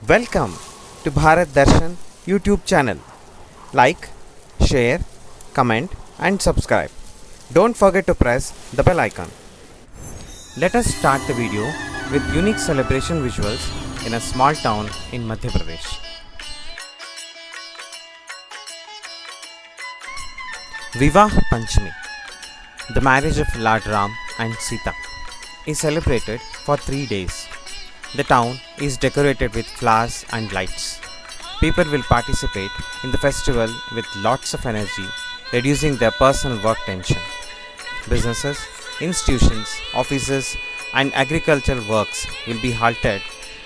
Welcome to Bharat Darshan YouTube channel. Like, share, comment and subscribe. Don't forget to press the bell icon. Let us start the video with unique celebration visuals in a small town in Madhya Pradesh. Vivah Panchami, the marriage of Lord Ram and Sita, is celebrated for 3 days. The town is decorated with flowers and lights. People will participate in the festival with lots of energy, reducing their personal work tension. Businesses, institutions, offices, and agricultural works will be halted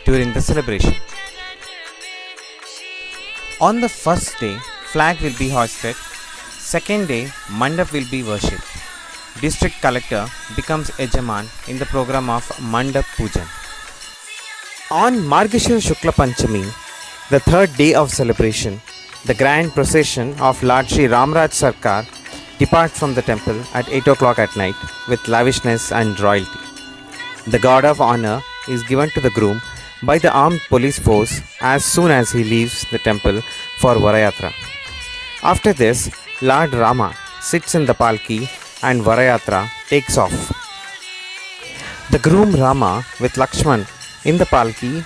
during the celebration. On the first day, flag will be hoisted. Second day, mandap will be worshipped. District collector becomes Ejaman in the program of Mandap Pujan. On Margashira Shukla Panchami, the third day of celebration, the grand procession of Lord Sri Ramraj Sarkar depart from the temple at 8 o'clock at night with lavishness and royalty. The guard of honor is given to the groom by the armed police force as soon as he leaves the temple for Varayatra. After this, Lord Rama sits in the palki and Varayatra takes off. The groom Rama with Lakshman in the palki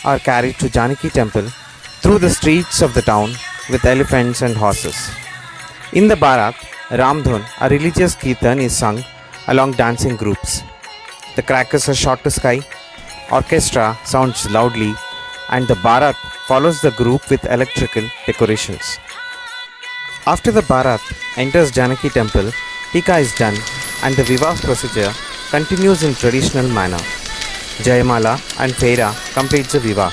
are carried to Janaki temple through the streets of the town with elephants and horses. In the Bharat, Ramdhun, a religious kirtan, is sung along dancing groups. The crackers are shot to sky, orchestra sounds loudly, and the Bharat follows the group with electrical decorations. After the Bharat enters Janaki temple, Tika is done and the Vivah procedure continues in traditional manner. Jayamala and Feira completes the Vivah.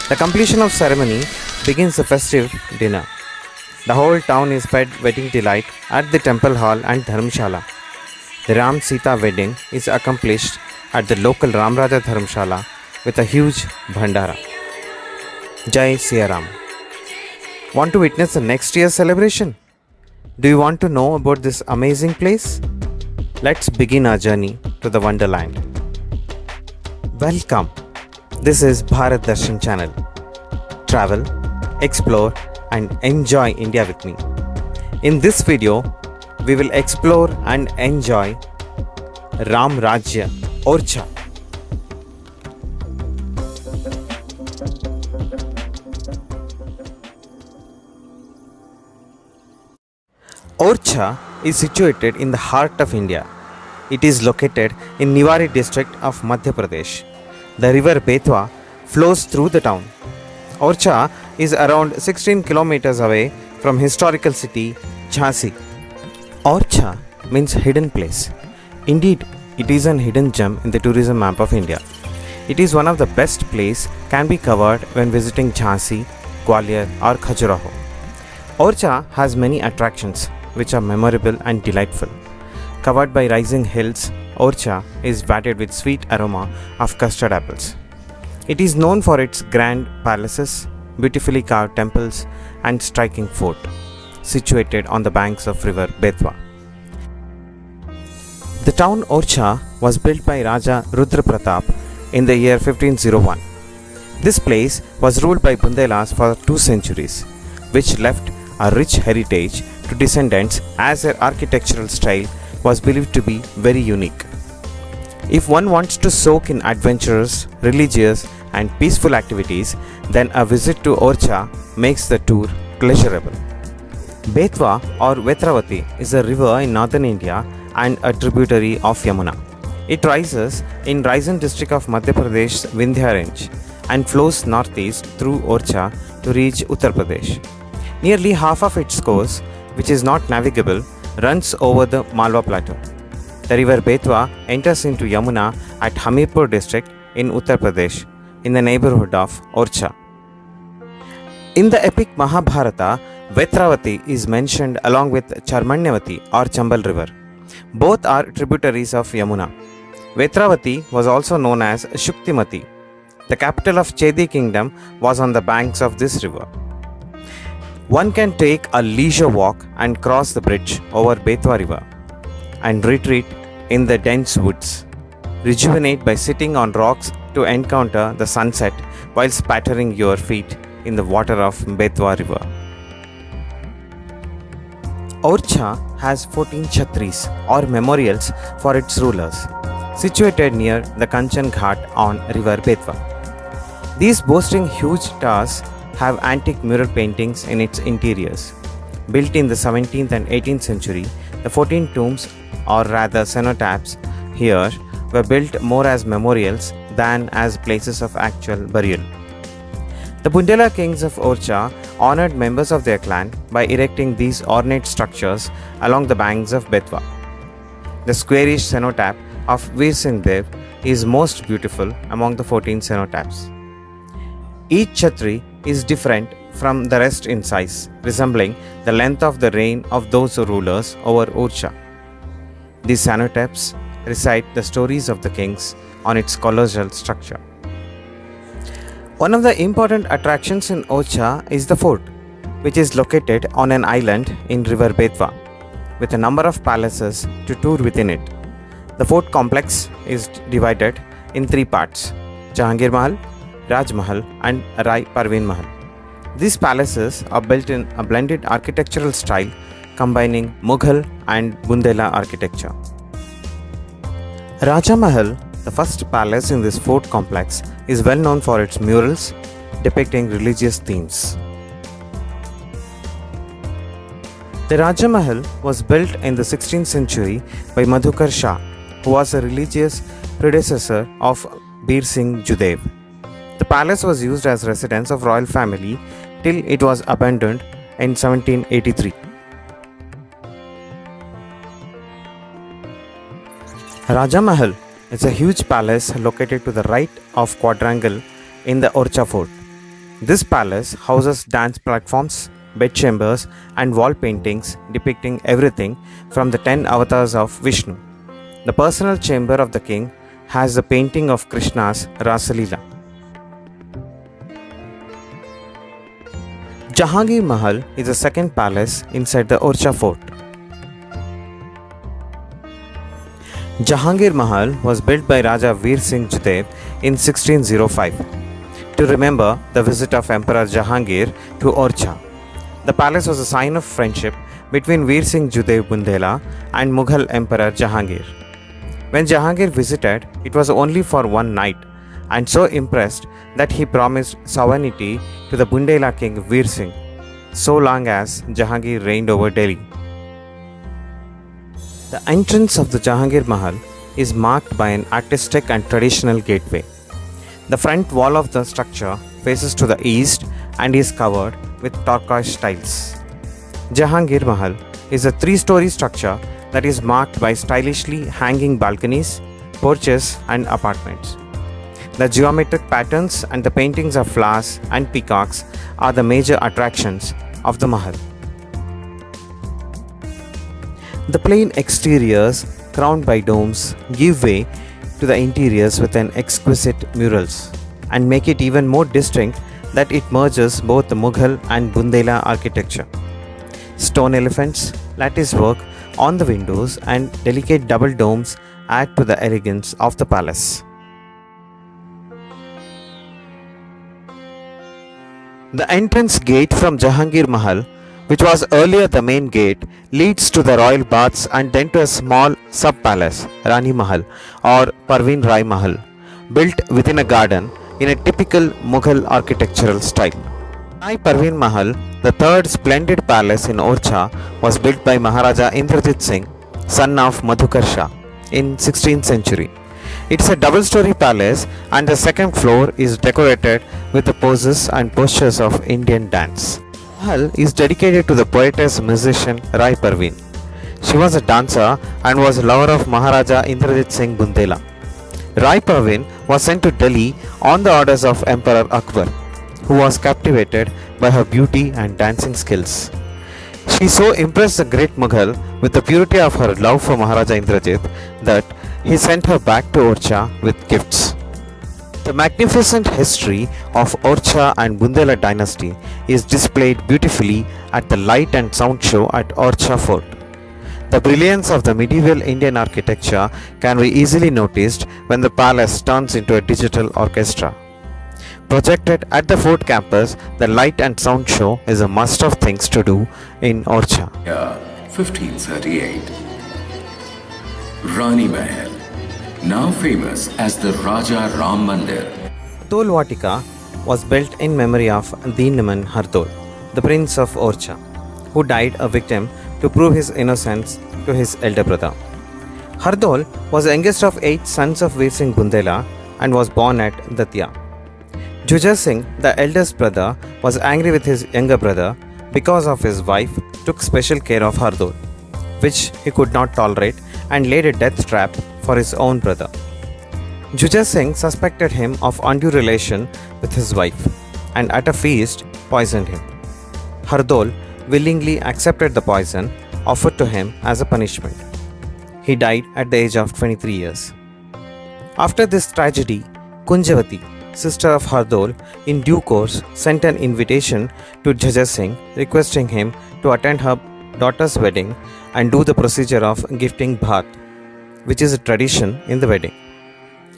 The completion of ceremony begins the festive dinner. The whole town is fed wedding delight at the temple hall and Dharamshala. The Ram Sita wedding is accomplished at the local Ramraja Dharamshala with a huge bhandara. Jai Siya Ram. Want to witness the next year's celebration? Do you want to know about this amazing place? Let's begin our journey to the Wonderland. Welcome. This is Bharat Darshan channel. Travel, explore and enjoy India with me. In this video, we will explore and enjoy Ram Rajya Orchha. Orchha is situated in the heart of India. It is located in Niwari district of Madhya Pradesh. The river Betwa flows through the town. Orchha is around 16 kilometers away from historical city Jhansi. Orchha means hidden place. Indeed, it is an hidden gem in the tourism map of India. It is one of the best place can be covered when visiting Jhansi, Gwalior or Khajuraho. Orchha has many attractions which are memorable and delightful. Covered by rising hills, Orchha is battered with sweet aroma of custard apples. It is known for its grand palaces, beautifully carved temples and striking fort, situated on the banks of river Betwa. The town Orchha was built by Raja Rudra Pratap in the year 1501. This place was ruled by Bundelas for 2 centuries, which left a rich heritage to descendants as their architectural style was believed to be very unique. If one wants to soak in adventurous, religious and peaceful activities, then a visit to Orchha makes the tour pleasurable. Betwa or Vetravati is a river in northern India and a tributary of Yamuna. It rises in Raisan district of Madhya Pradesh Vindhya range and flows northeast through Orchha to reach Uttar Pradesh. Nearly half of its course, which is not navigable, runs over the Malwa plateau. The river Betwa enters into Yamuna at Hamirpur district in Uttar Pradesh in the neighborhood of Orchha. In the epic Mahabharata, Vetravati is mentioned along with Charmanyavati or Chambal river. Both are tributaries of Yamuna. Vetravati was also known as Shuktimati. The capital of Chedi kingdom was on the banks of this river. One can take a leisure walk and cross the bridge over Betwa river and retreat in the dense woods. Rejuvenate by sitting on rocks to encounter the sunset while spattering your feet in the water of Betwa river. Orcha has 14 chhatris or memorials for its rulers, situated near the Kanchan Ghat on river Betwa. These boasting huge towers have antique mural paintings in its interiors. Built in the 17th and 18th century, the 14 tombs, or rather cenotaphs, here were built more as memorials than as places of actual burial. The Bundela kings of Orcha honored members of their clan by erecting these ornate structures along the banks of Betwa. The squarish cenotaph of Veer Singh Dev is most beautiful among the 14 cenotaphs. Each chhatri is different from the rest in size, resembling the length of the reign of those rulers over Orcha. These cenotaphs recite the stories of the kings on its colossal structure. One of the important attractions in Orcha is the fort, which is located on an island in river Betwa, with a number of palaces to tour within it. The fort complex is divided in three parts: Jahangir Mahal, Raj Mahal and Rai Parveen Mahal. These palaces are built in a blended architectural style combining Mughal and Bundela architecture. Raja Mahal, the first palace in this fort complex, is well known for its murals depicting religious themes. The Raja Mahal was built in the 16th century by Madhukar Shah, who was a religious predecessor of Bir Singh Judev. The palace was used as residence of royal family till it was abandoned in 1783. Raja Mahal is a huge palace located to the right of quadrangle in the Orcha fort. This palace houses dance platforms, bedchambers and wall paintings depicting everything from the 10 avatars of Vishnu. The personal chamber of the king has the painting of Krishna's Rasalila. Jahangir Mahal is the second palace inside the Orcha fort. Jahangir Mahal was built by Raja Veer Singh Judev in 1605 to remember the visit of Emperor Jahangir to Orcha. The palace was a sign of friendship between Veer Singh Judev Bundela and Mughal Emperor Jahangir. When Jahangir visited, it was only for one night, and so impressed that he promised sovereignty to the Bundela king Veer Singh, so long as Jahangir reigned over Delhi. The entrance of the Jahangir Mahal is marked by an artistic and traditional gateway. The front wall of the structure faces to the east and is covered with turquoise tiles. Jahangir Mahal is a three-story structure that is marked by stylishly hanging balconies, porches and apartments. The geometric patterns and the paintings of flowers and peacocks are the major attractions of the Mahal. The plain exteriors, crowned by domes, give way to the interiors with an exquisite murals and make it even more distinct that it merges both the Mughal and Bundela architecture. Stone elephants, lattice work on the windows and delicate double domes add to the elegance of the palace. The entrance gate from Jahangir Mahal, which was earlier the main gate, leads to the royal baths and then to a small sub-palace, Rani Mahal or Parveen Rai Mahal, built within a garden in a typical Mughal architectural style. Rai Parveen Mahal, the third splendid palace in Orcha, was built by Maharaja Indrajit Singh, son of Madhukar Shah, in 16th century. It's a double-story palace and the second floor is decorated with the poses and postures of Indian dance. Mahal is dedicated to the poetess musician Rai Parveen. She was a dancer and was a lover of Maharaja Indrajit Singh Bundela. Rai Parveen was sent to Delhi on the orders of Emperor Akbar, who was captivated by her beauty and dancing skills. She so impressed the great Mughal with the purity of her love for Maharaja Indrajit that he sent her back to Orcha with gifts. The magnificent history of Orcha and Bundela dynasty is displayed beautifully at the Light and Sound Show at Orcha Fort. The brilliance of the medieval Indian architecture can be easily noticed when the palace turns into a digital orchestra. Projected at the fort campus, the light and sound show is a must of things to do in Orcha. Year 1538. Rani Mahal, now famous as the Raja Ram Mandir. Hardol Vatika was built in memory of Deenaman Hardol, the prince of Orcha, who died a victim to prove his innocence to his elder brother. Hardol was the youngest of 8 sons of Veer Singh Bundela and was born at Datia. Jujhar Singh, the eldest brother, was angry with his younger brother because of his wife took special care of Hardol, which he could not tolerate and laid a death trap for his own brother. Jujhar Singh suspected him of undue relation with his wife and at a feast poisoned him. Hardol willingly accepted the poison offered to him as a punishment. He died at the age of 23 years. After this tragedy, Kunjavati, sister of Hardol, in due course sent an invitation to Jujhar Singh requesting him to attend her daughter's wedding and do the procedure of gifting bhat, which is a tradition in the wedding.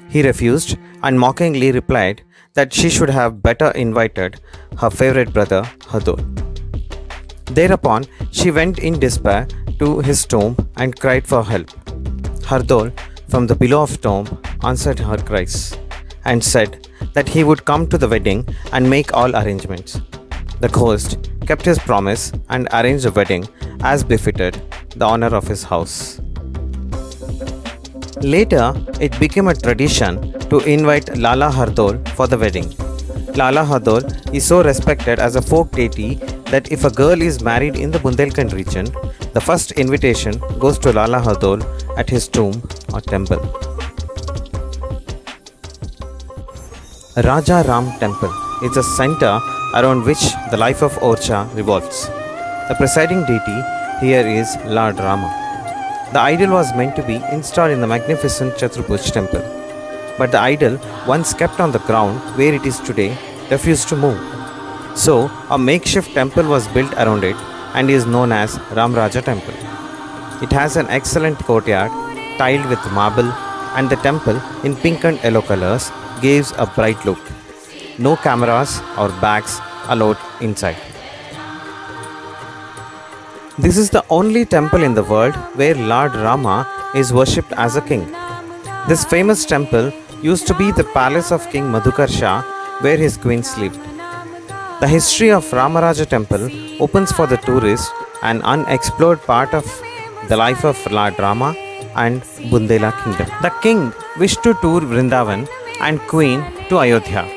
He refused and mockingly replied that she should have better invited her favorite brother Hardol. Thereupon, she went in despair to his tomb and cried for help. Hardol, from the below of tomb, answered her cries and said that he would come to the wedding and make all arrangements. The ghost kept his promise and arranged the wedding as befitted the honor of his house. Later, it became a tradition to invite Lala Hardol for the wedding. Lala Hardol is so respected as a folk deity that if a girl is married in the Bundelkhand region, the first invitation goes to Lala Hardol at his tomb or temple. Raja Ram Temple is the center around which the life of Orcha revolves. The presiding deity here is Lord Rama. The idol was meant to be installed in the magnificent Chaturbhuj temple, but the idol, once kept on the ground where it is today, refused to move. So, a makeshift temple was built around it and is known as Ram Raja Temple. It has an excellent courtyard tiled with marble, and the temple in pink and yellow colors gives a bright look. No cameras or bags allowed inside. This is the only temple in the world where Lord Rama is worshipped as a king. This famous temple used to be the palace of King Madhukar Shah, where his queens lived. The history of Ramaraja Temple opens for the tourist an unexplored part of the life of Lord Rama and Bundela kingdom. The king wished to tour Vrindavan and queen to Ayodhya.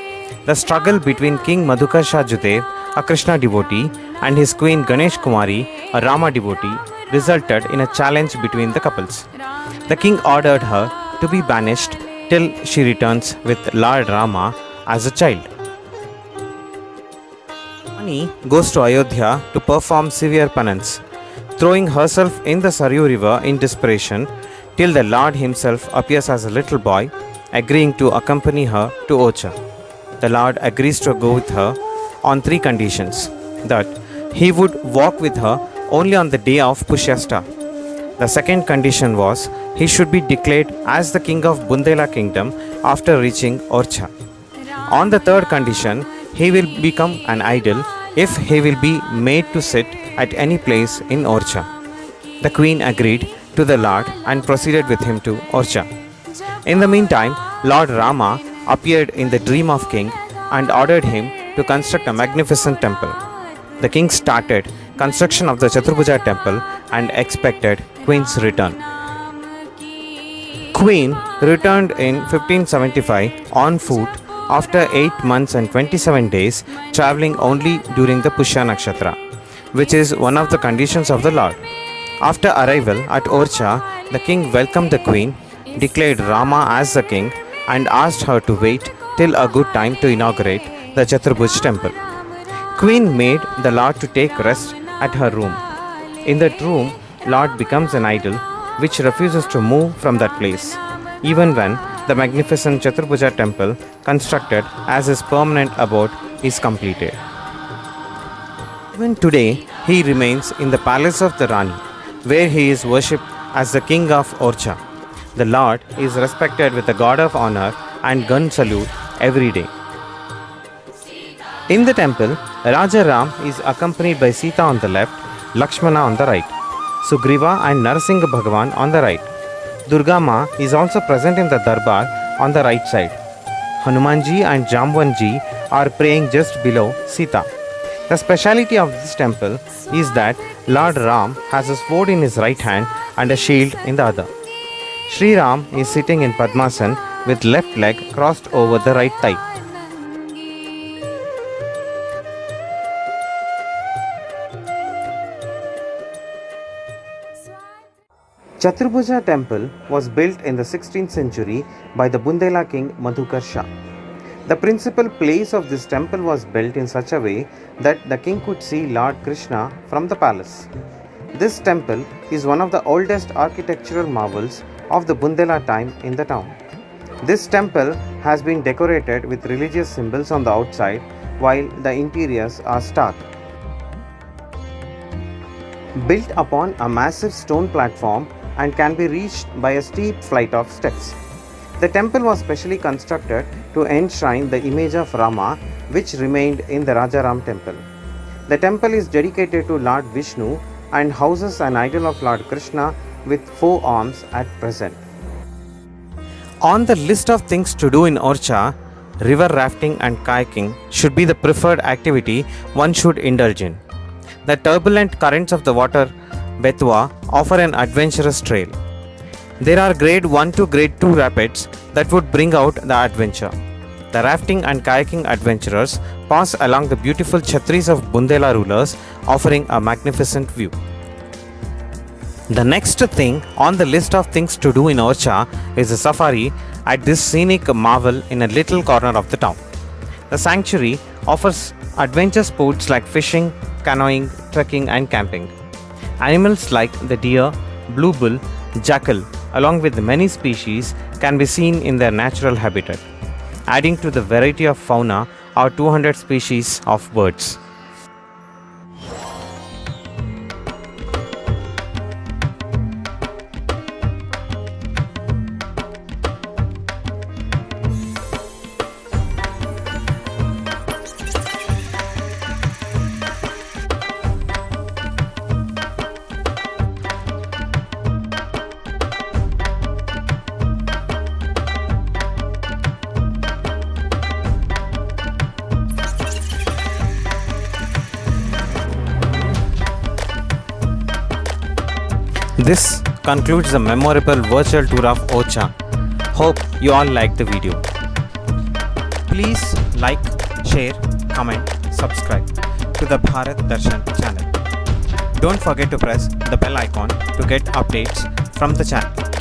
The struggle between King Madhukar Shah Judev, a Krishna devotee, and his queen Ganesh Kumari, a Rama devotee, resulted in a challenge between the couples. The king ordered her to be banished till she returns with Lord Rama as a child. Rani goes to Ayodhya to perform severe penance, throwing herself in the Saryu river in desperation till the Lord himself appears as a little boy, agreeing to accompany her to Orcha. The Lord agrees to go with her on 3 conditions: that he would walk with her only on the day of Pushyasta. The second condition was he should be declared as the king of Bundela kingdom after reaching Orcha. On the third condition, he will become an idol if he will be made to sit at any place in Orcha. The queen agreed to the Lord and proceeded with him to Orcha. In the meantime, Lord Rama appeared in the dream of king and ordered him to construct a magnificent temple. The king started construction of the Chaturbhuja temple and expected queen's return. Queen returned in 1575 on foot after 8 months and 27 days, travelling only during the Pushya Nakshatra, which is one of the conditions of the Lord. After arrival at Orcha, the king welcomed the queen, declared Rama as the king, and asked her to wait till a good time to inaugurate the Chaturbhuj temple. Queen made the Lord to take rest at her room. In that room, Lord becomes an idol which refuses to move from that place, even when the magnificent Chaturbhuja temple constructed as his permanent abode is completed. Even today, he remains in the palace of the Rani, where he is worshipped as the king of Orcha. The Lord is respected with a god of honor and gun salute every day. In the temple, Raja Ram is accompanied by Sita on the left, Lakshmana on the right, Sugriva and Narasingha Bhagavan on the right. Durga Ma is also present in the darbar on the right side. Hanumanji and Jambanji are praying just below Sita. The speciality of this temple is that Lord Ram has a sword in his right hand and a shield in the other. Sri Ram is sitting in Padmasan with left leg crossed over the right thigh. Chaturbhuja temple was built in the 16th century by the Bundela king Madhukar Shah. The principal place of this temple was built in such a way that the king could see Lord Krishna from the palace. This temple is one of the oldest architectural marvels of the Bundela time in the town. This temple has been decorated with religious symbols on the outside while the interiors are stark. Built upon a massive stone platform and can be reached by a steep flight of steps. The temple was specially constructed to enshrine the image of Rama, which remained in the Rajaram temple. The temple is dedicated to Lord Vishnu and houses an idol of Lord Krishna with 4 arms at present. On the list of things to do in Orcha, river rafting and kayaking should be the preferred activity one should indulge in. The turbulent currents of the water Betwa offer an adventurous trail. There are grade 1 to grade 2 rapids that would bring out the adventure. The rafting and kayaking adventurers pass along the beautiful chhatris of Bundela rulers, offering a magnificent view. The next thing on the list of things to do in Orcha is a safari at this scenic marvel in a little corner of the town. The sanctuary offers adventure sports like fishing, canoeing, trekking and camping. Animals like the deer, blue bull, jackal, along with many species, can be seen in their natural habitat. Adding to the variety of fauna are 200 species of birds. This concludes the memorable virtual tour of Orcha. Hope you all liked the video. Please like, share, comment, subscribe to the Bharat Darshan channel. Don't forget to press the bell icon to get updates from the channel.